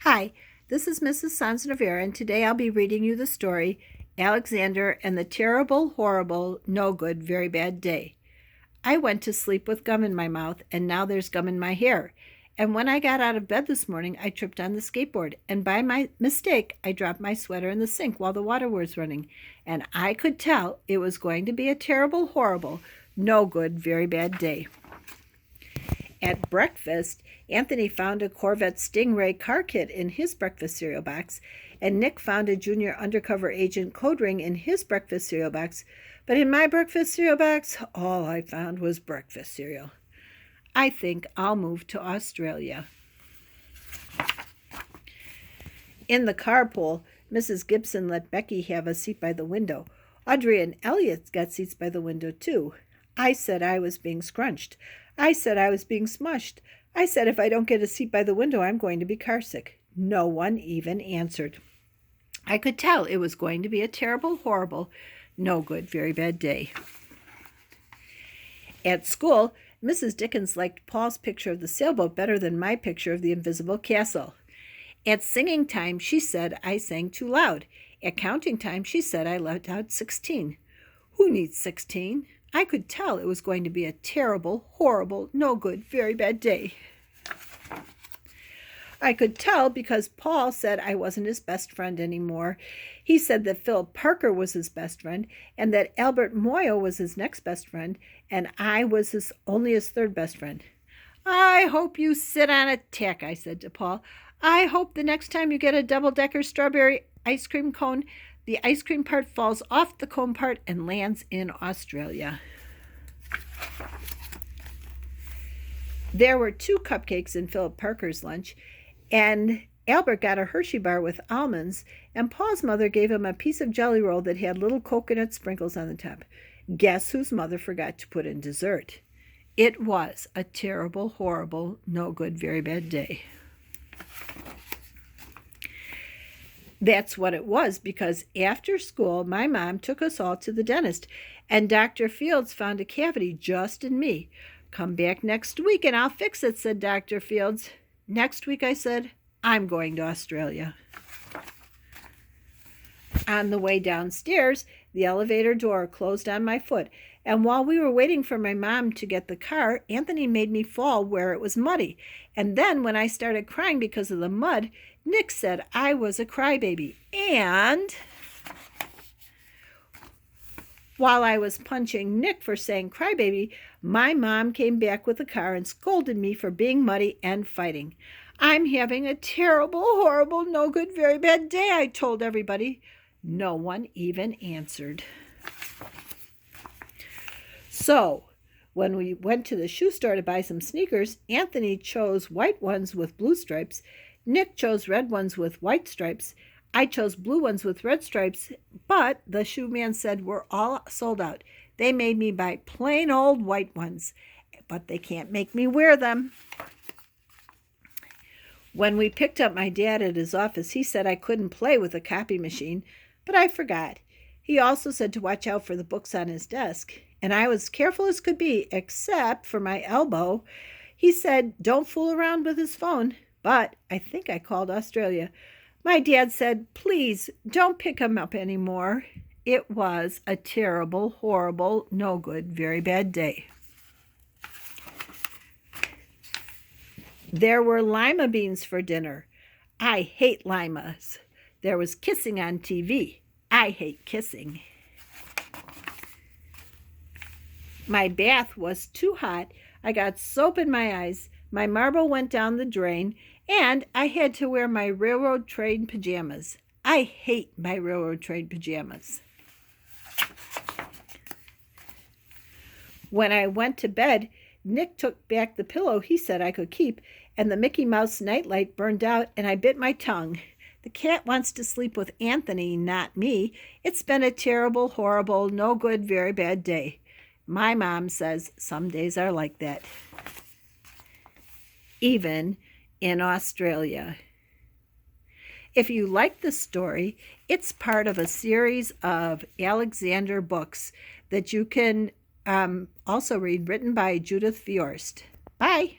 Hi, this is Mrs. Sonza-Novera, and today I'll be reading you the story, Alexander and the Terrible, Horrible, No Good, Very Bad Day. I went to sleep with gum in my mouth, and now there's gum in my hair. And when I got out of bed this morning, I tripped on the skateboard, and by my mistake, I dropped my sweater in the sink while the water was running. And I could tell it was going to be a terrible, horrible, no good, very bad day. At breakfast, Anthony found a Corvette Stingray car kit in his breakfast cereal box, and Nick found a junior undercover agent code ring in his breakfast cereal box. But in my breakfast cereal box, all I found was breakfast cereal. I think I'll move to Australia. In the carpool, Mrs. Gibson let Becky have a seat by the window. Audrey and Elliot got seats by the window, too. I said I was being scrunched. I said I was being smushed. I said if I don't get a seat by the window, I'm going to be carsick. No one even answered. I could tell it was going to be a terrible, horrible, no good, very bad day. At school, Mrs. Dickens liked Paul's picture of the sailboat better than my picture of the invisible castle. At singing time, she said I sang too loud. At counting time, she said I left out 16. Who needs 16? I could tell it was going to be a terrible, horrible, no good, very bad day. I could tell because Paul said I wasn't his best friend anymore. He said that Philip Parker was his best friend and that Albert Moyle was his next best friend and I was only his third best friend. I hope you sit on a tack, I said to Paul. I hope the next time you get a double-decker strawberry ice cream cone, the ice cream part falls off the cone part and lands in Australia. There were 2 cupcakes in Philip Parker's lunch, and Albert got a Hershey bar with almonds, and Paul's mother gave him a piece of jelly roll that had little coconut sprinkles on the top. Guess whose mother forgot to put in dessert? It was a terrible, horrible, no good, very bad day. That's what it was, because after school, my mom took us all to the dentist, and Dr. Fields found a cavity just in me. Come back next week and I'll fix it, said Dr. Fields. Next week, I said, I'm going to Australia. On the way downstairs, the elevator door closed on my foot, and while we were waiting for my mom to get the car, Anthony made me fall where it was muddy. And then when I started crying because of the mud, Nick said I was a crybaby. And while I was punching Nick for saying crybaby, my mom came back with the car and scolded me for being muddy and fighting. I'm having a terrible, horrible, no good, very bad day, I told everybody. No one even answered. So, when we went to the shoe store to buy some sneakers, Anthony chose white ones with blue stripes. Nick chose red ones with white stripes. I chose blue ones with red stripes, but the shoe man said we're all sold out. They made me buy plain old white ones, but they can't make me wear them. When we picked up my dad at his office, he said I couldn't play with a copy machine, but I forgot. He also said to watch out for the books on his desk, and I was careful as could be, except for my elbow. He said don't fool around with his phone, but I think I called Australia. My dad said, please don't pick him up anymore. It was a terrible, horrible, no good, very bad day. There were lima beans for dinner. I hate limas. There was kissing on TV. I hate kissing. My bath was too hot. I got soap in my eyes. My marble went down the drain, and I had to wear my railroad train pajamas. I hate my railroad train pajamas. When I went to bed, Nick took back the pillow he said I could keep, and the Mickey Mouse nightlight burned out, and I bit my tongue. The cat wants to sleep with Anthony, not me. It's been a terrible, horrible, no good, very bad day. My mom says some days are like that. Even in Australia. If you like the story, it's part of a series of Alexander books that you can also read, written by Judith Viorst. Bye.